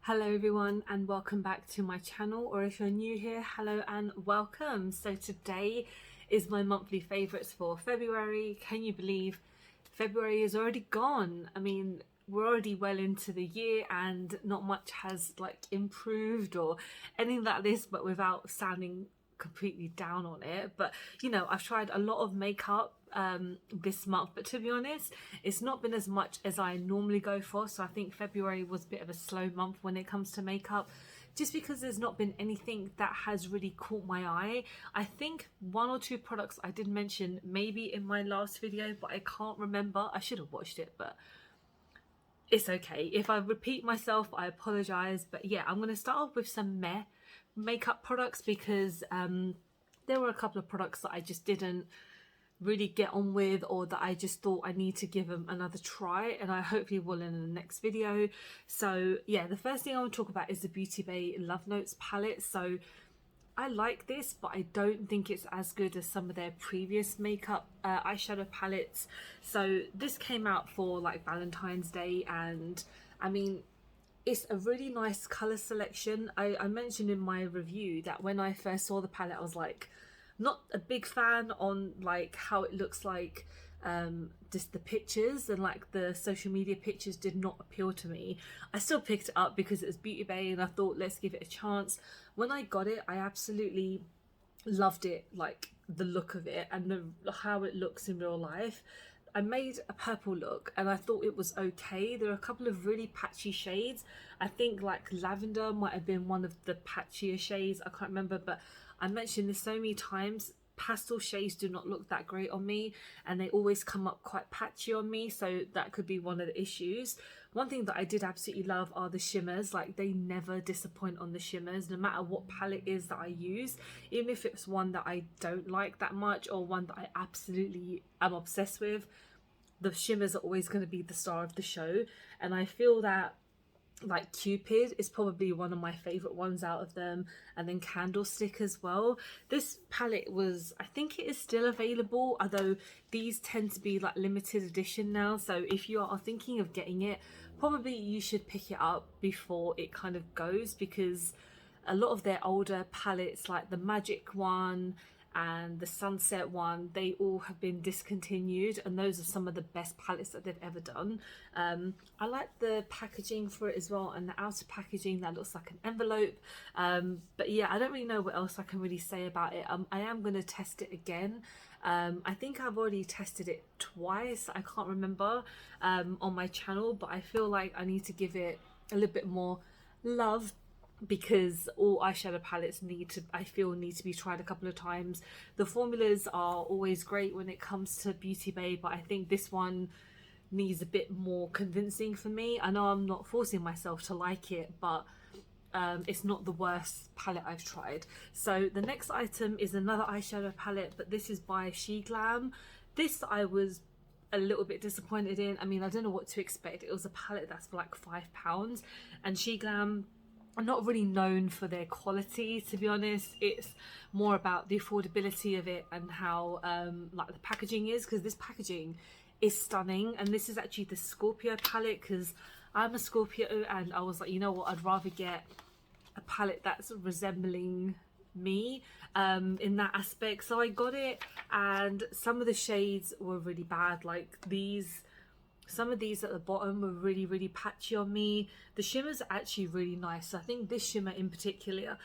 Hello everyone and welcome back to my channel, or if you're new here, hello and welcome. So today is my monthly favourites for February. Can you believe February is already gone? I mean, we're already well into the year and not much has improved or anything like this, but without sounding completely down on it. But you know, I've tried a lot of makeup this month, but to be honest, it's not been as much as I normally go for. So I think February was a bit of a slow month when it comes to makeup, just because there's not been anything that has really caught my eye. I think one or two products I did mention maybe in my last video, but I can't remember. I should have watched it, but it's okay. If I repeat myself, I apologize. But yeah, I'm going to start off with some makeup products because there were a couple of products that I just didn't really get on with, or that I just thought I need to give them another try, and I hopefully will in the next video. So yeah, the first thing I want to talk about is the Beauty Bay Love Notes palette. So I like this, but I don't think it's as good as some of their previous makeup eyeshadow palettes. So this came out for like Valentine's Day, and I mean, it's a really nice color selection. I mentioned in my review that when I first saw the palette, I was like, not a big fan on like how it looks like, just the pictures and like the social media pictures did not appeal to me. I still picked it up because it was Beauty Bay and I thought, let's give it a chance. When I got it, I absolutely loved it, like the look of it and how it looks in real life. I made a purple look and I thought it was okay. There are a couple of really patchy shades. I think like lavender might have been one of the patchier shades, I can't remember, but I mentioned this so many times, pastel shades do not look that great on me and they always come up quite patchy on me, so that could be one of the issues. One thing that I did absolutely love are the shimmers. Like, they never disappoint on the shimmers, no matter what palette is that I use, even if it's one that I don't like that much or one that I absolutely am obsessed with, the shimmers are always going to be the star of the show. And I feel that like Cupid is probably one of my favorite ones out of them, and then Candlestick as well. This palette was, I think it is still available, although these tend to be like limited edition now, so if you are thinking of getting it, probably you should pick it up before it kind of goes, because a lot of their older palettes like the Magic one and the Sunset one, they all have been discontinued, and those are some of the best palettes that they've ever done. I like the packaging for it as well, and the outer packaging that looks like an envelope. But yeah, I don't really know what else I can really say about it. I am going to test it again. I think I've already tested it twice, I can't remember, on my channel, but I feel like I need to give it a little bit more love, because all eyeshadow palettes need to be tried a couple of times. The formulas are always great when it comes to Beauty Bay, but I think this one needs a bit more convincing for me. I know I'm not forcing myself to like it, but it's not the worst palette I've tried. So the next item is another eyeshadow palette, but this is by Glam. This I was a little bit disappointed in. I mean, I don't know what to expect. It was a palette that's for like £5, and Glam are not really known for their quality, to be honest. It's more about the affordability of it and how like the packaging is, because this packaging is stunning. And this is actually the Scorpio palette, because I'm a Scorpio and I was like, you know what, I'd rather get a palette that's resembling me in that aspect. So I got it, and some of the shades were really bad. Like some of these at the bottom were really patchy on me. The shimmers are actually really nice. I think this shimmer in particular,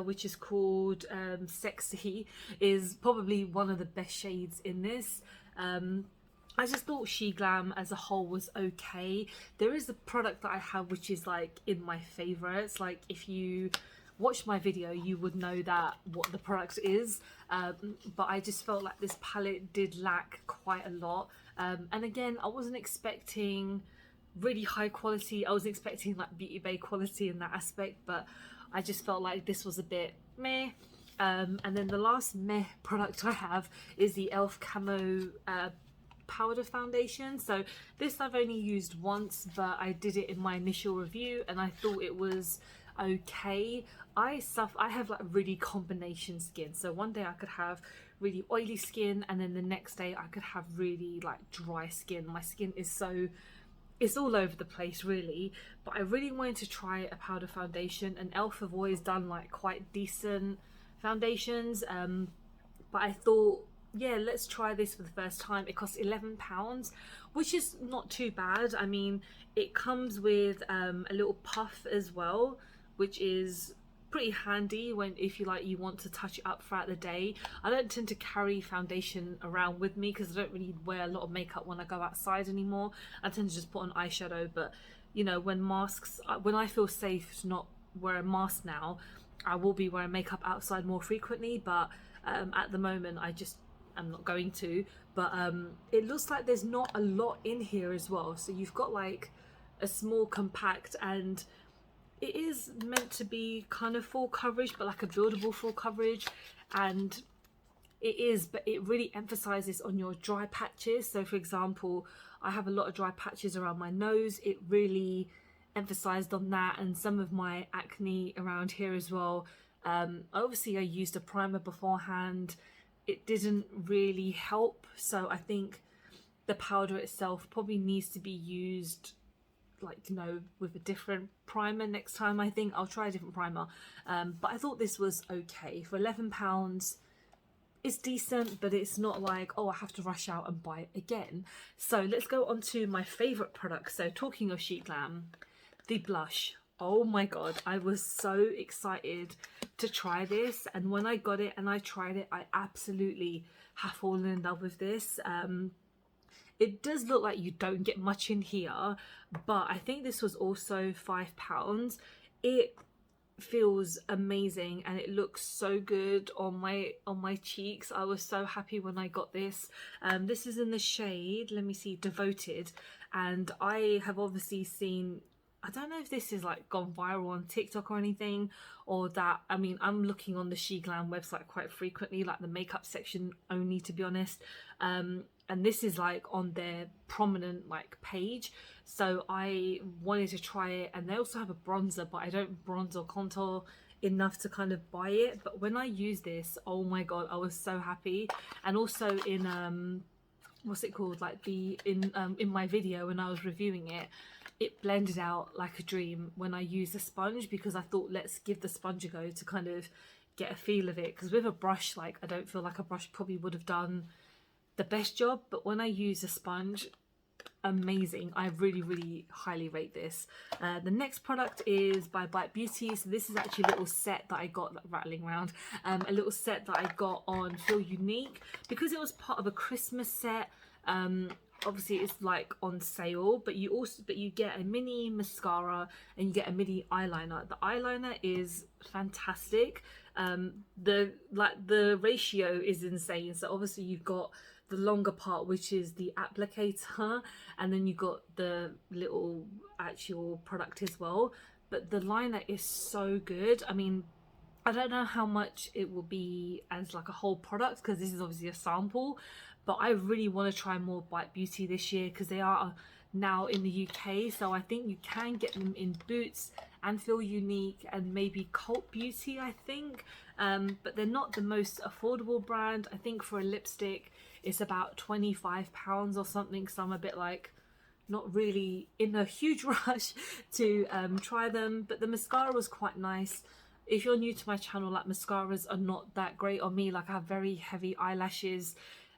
which is called Sexy, is probably one of the best shades in this. I just thought Glam as a whole was okay. There is a product that I have which is like in my favorites. Like, if you watch my video you would know that what the product is, but I just felt like this palette did lack quite a lot. And again, I wasn't expecting really high quality. I was expecting like Beauty Bay quality in that aspect, but I just felt like this was a bit meh. And then the last meh product I have is the Elf Camo powder foundation. So this I've only used once, but I did it in my initial review and I thought it was okay. I have like really combination skin, so one day I could have really oily skin and then the next day I could have really like dry skin. My skin is so it's all over the place really, but I really wanted to try a powder foundation, and Elf have always done like quite decent foundations, but I thought, yeah, let's try this for the first time. It costs £11, which is not too bad. I mean, it comes with a little puff as well, which is pretty handy when if you want to touch it up throughout the day. I don't tend to carry foundation around with me because I don't really wear a lot of makeup when I go outside anymore. I tend to just put on eyeshadow, but you know, when I feel safe to not wear a mask now, I will be wearing makeup outside more frequently, but at the moment I'm not going to. But it looks like there's not a lot in here as well, so you've got like a small compact, and it is meant to be kind of full coverage, but like a buildable full coverage, and it is, but it really emphasizes on your dry patches. So for example, I have a lot of dry patches around my nose. It really emphasized on that, and some of my acne around here as well. Obviously I used a primer beforehand. It didn't really help, so I think the powder itself probably needs to be used, like, you know, with a different primer next time. I think I'll try a different primer, but I thought this was okay for £11. It's decent, but it's not like, oh, I have to rush out and buy it again. So let's go on to my favorite product. So talking of Sheet Glam, the blush. Oh my god, I was so excited to try this, and when I got it and I tried it, I absolutely have fallen in love with this. It does look like you don't get much in here, but I think this was also £5. It feels amazing and it looks so good on my cheeks. I was so happy when I got this. This is in the shade, let me see, Devoted, and I have obviously seen, I don't know if this is like gone viral on TikTok or anything, or that, I mean, I'm looking on the She Glam website quite frequently, like the makeup section only, to be honest, and this is like on their prominent like page, so I wanted to try it. And they also have a bronzer, but I don't bronze or contour enough to kind of buy it. But when I use this, oh my god, I was so happy. And also in what's it called, like in my video when I was reviewing it, it blended out like a dream when I used a sponge, because I thought, let's give the sponge a go to kind of get a feel of it, because with a brush, like, I don't feel like a brush probably would have done the best job. But when I use a sponge, amazing. I really highly rate this. The next product is by Bite Beauty. So this is actually a little set that I got, like, rattling around, a little set that I got on Feel Unique because it was part of a Christmas set. Obviously it's like on sale, but you get a mini mascara and you get a mini eyeliner. The eyeliner is fantastic. The ratio is insane. So obviously you've got the longer part, which is the applicator, and then you got the little actual product as well. But the liner is so good. I mean, I don't know how much it will be as like a whole product, because this is obviously a sample, but I really want to try more Bite Beauty this year because they are now in the UK. So I think you can get them in Boots and Feel Unique and maybe Cult Beauty, I think. But they're not the most affordable brand. I think for a lipstick it's about £25 or something, so I'm a bit like not really in a huge rush to try them. But the mascara was quite nice. If you're new to my channel, like, mascaras are not that great on me. Like, I have very heavy eyelashes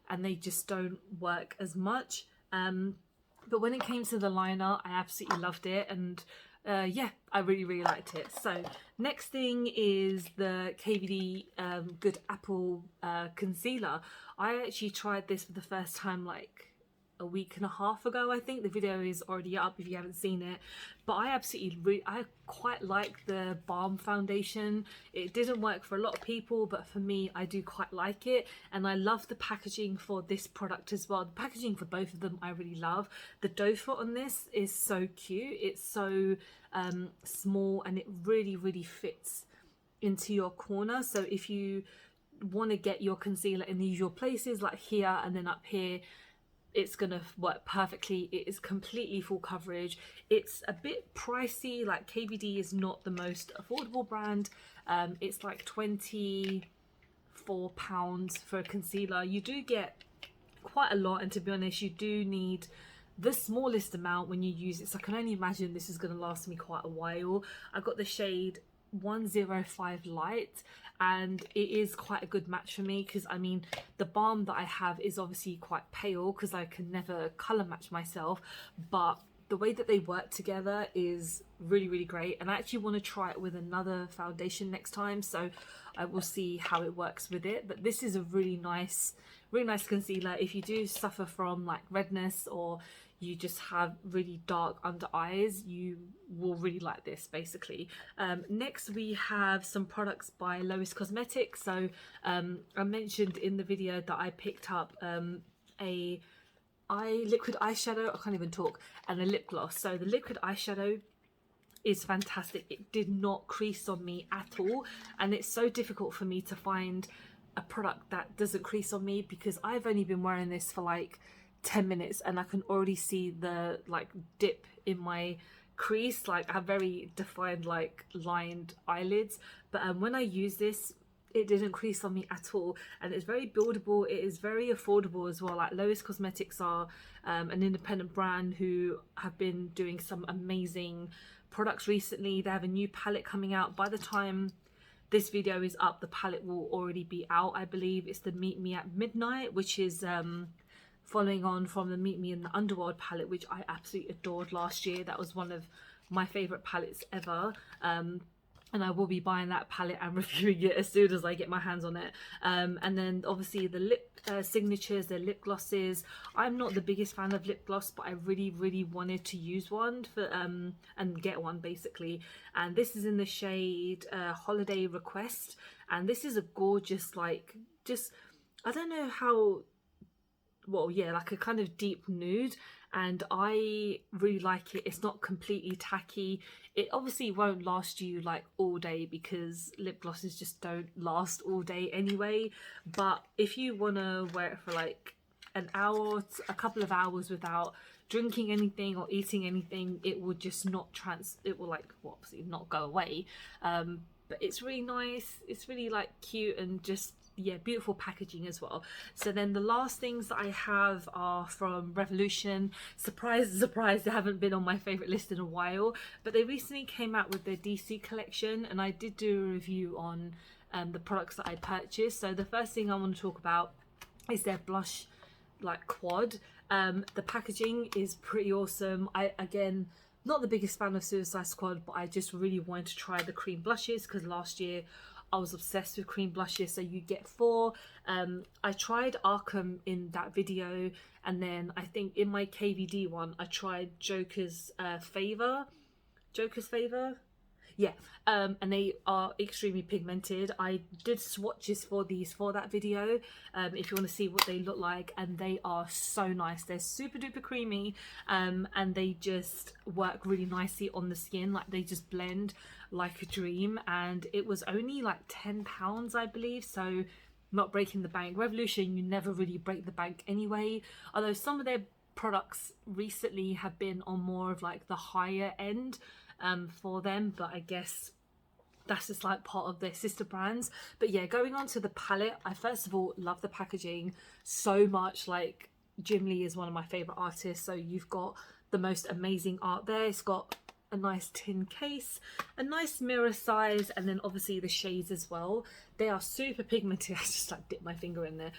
and they just don't work as much. But when it came to the liner, I absolutely loved it, and yeah, I really liked it. So next thing is the KVD Good Apple concealer. I actually tried this for the first time like a week and a half ago, I think. The video is already up if you haven't seen it, but I quite like the balm foundation. It didn't work for a lot of people, but for me, I do quite like it, and I love the packaging for this product as well. The packaging for both of them I really love. The doe foot on this is so cute. It's so small, and it really fits into your corner. So if you want to get your concealer in the usual places, like here and then up here, it's gonna work perfectly. It is completely full coverage. It's a bit pricey. Like, KVD is not the most affordable brand. It's like £24 for a concealer. You do get quite a lot, and to be honest, you do need the smallest amount when you use it, so I can only imagine this is going to last me quite a while. I got the shade 105 Light, and it is quite a good match for me because I mean the balm that I have is obviously quite pale because I can never colour match myself, but the way that they work together is really great, and I actually want to try it with another foundation next time, so I will see how it works with it. But this is a really nice concealer if you do suffer from like redness or you just have really dark under eyes. You will really like this basically. Next we have some products by Lois Cosmetics. So I mentioned in the video that I picked up a liquid eyeshadow, I can't even talk, and a lip gloss. So the liquid eyeshadow is fantastic. It did not crease on me at all, and it's so difficult for me to find a product that doesn't crease on me because I've only been wearing this for like 10 minutes and I can already see the like dip in my crease. Like I have very defined like lined eyelids, but when I use this, it didn't crease on me at all, and it's very buildable. It is very affordable as well. Like Lois Cosmetics are an independent brand who have been doing some amazing products recently. They have a new palette coming out. By the time this video is up, the palette will already be out. I believe it's the Meet Me at Midnight, which is following on from the Meet Me in the Underworld palette, which I absolutely adored last year. That was one of my favourite palettes ever. And I will be buying that palette and reviewing it as soon as I get my hands on it. And then obviously the lip signatures, the lip glosses. I'm not the biggest fan of lip gloss, but I really wanted to use one for and get one basically. And this is in the shade Holiday Request, and this is a gorgeous, like, just, I don't know how, well, yeah, like a kind of deep nude, and I really like it. It's not completely tacky. It obviously won't last you like all day because lip glosses just don't last all day anyway, but if you want to wear it for like an hour, a couple of hours without drinking anything or eating anything, it will just not it will like, well, obviously not go away, but it's really nice. It's really like cute and just, yeah, beautiful packaging as well. So then the last things that I have are from Revolution. Surprise surprise, they haven't been on my favorite list in a while, but they recently came out with their DC collection, and I did do a review on the products that I purchased. So the first thing I want to talk about is their blush like quad. The packaging is pretty awesome. I, again, not the biggest fan of Suicide Squad, but I just really wanted to try the cream blushes because last year I was obsessed with cream blushes. So you get 4. I tried Arkham in that video, and then I think in my KVD one I tried Joker's Favour. Yeah, and they are extremely pigmented. I did swatches for these for that video, if you want to see what they look like, and they are so nice. They're super duper creamy, and they just work really nicely on the skin. Like they just blend like a dream, and it was only like £10, I believe, so not breaking the bank. Revolution, you never really break the bank anyway, although some of their products recently have been on more of like the higher end for them, but I guess that's just like part of their sister brands. But yeah, going on to the palette, I first of all love the packaging so much. Like Jim Lee is one of my favorite artists, so you've got the most amazing art there. It's got a nice tin case, a nice mirror size, and then obviously the shades as well. They are super pigmented. I just like dipped my finger in there.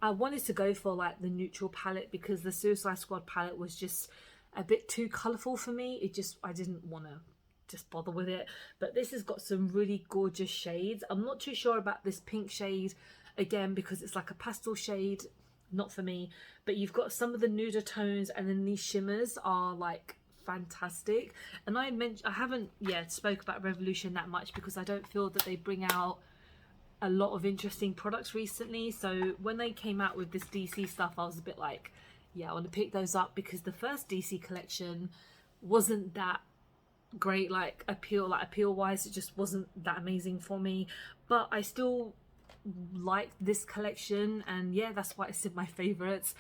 I wanted to go for like the neutral palette because the Suicide Squad palette was just a bit too colourful for me. I didn't want to just bother with it, but this has got some really gorgeous shades. I'm not too sure about this pink shade, again, because it's like a pastel shade, not for me, but you've got some of the nuder tones, and then these shimmers are like fantastic. And I haven't yet spoke about Revolution that much because I don't feel that they bring out a lot of interesting products recently. So when they came out with this DC stuff, I was a bit like, yeah, I want to pick those up, because the first DC collection wasn't that great, like appeal wise, it just wasn't that amazing for me, but I still like this collection, and yeah, that's why it's in my favorites.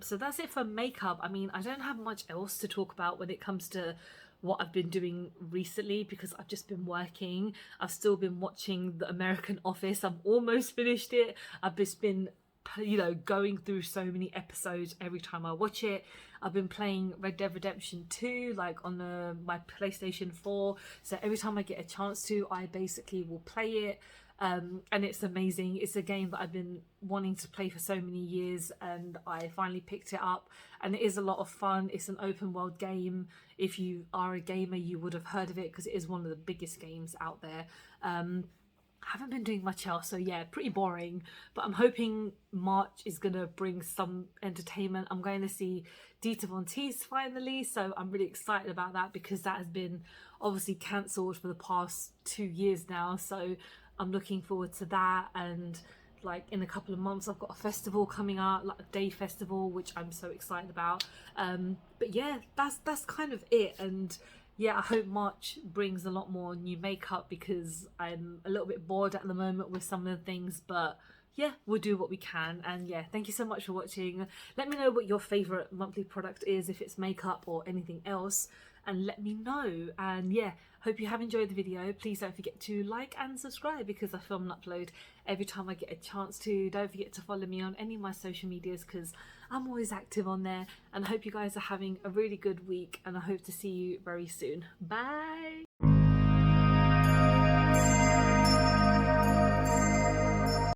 So that's it for makeup. I mean, I don't have much else to talk about when it comes to what I've been doing recently, because I've just been working. I've still been watching The American Office. I've almost finished it. I've just been you know, going through so many episodes every time I watch it. I've been playing Red Dead Redemption 2 like on my PlayStation 4, so every time I get a chance to, I basically will play it. And it's amazing. It's a game that I've been wanting to play for so many years, and I finally picked it up, and it is a lot of fun. It's an open world game. If you are a gamer, you would have heard of it because it is one of the biggest games out there. I haven't been doing much else, so yeah, pretty boring, but I'm hoping March is gonna bring some entertainment. I'm going to see Dita Von Teese finally, so I'm really excited about that because that has been obviously cancelled for the past 2 years now, so I'm looking forward to that. And like in a couple of months I've got a festival coming up, like a day festival, which I'm so excited about. But yeah, that's kind of it. And yeah, I hope March brings a lot more new makeup because I'm a little bit bored at the moment with some of the things, but yeah, we'll do what we can. And yeah, thank you so much for watching. Let me know what your favorite monthly product is, if it's makeup or anything else, and let me know. And yeah, hope you have enjoyed the video. Please don't forget to like and subscribe because I film and upload every time I get a chance to. Don't forget to follow me on any of my social medias because I'm always active on there. And I hope you guys are having a really good week, and I hope to see you very soon. Bye.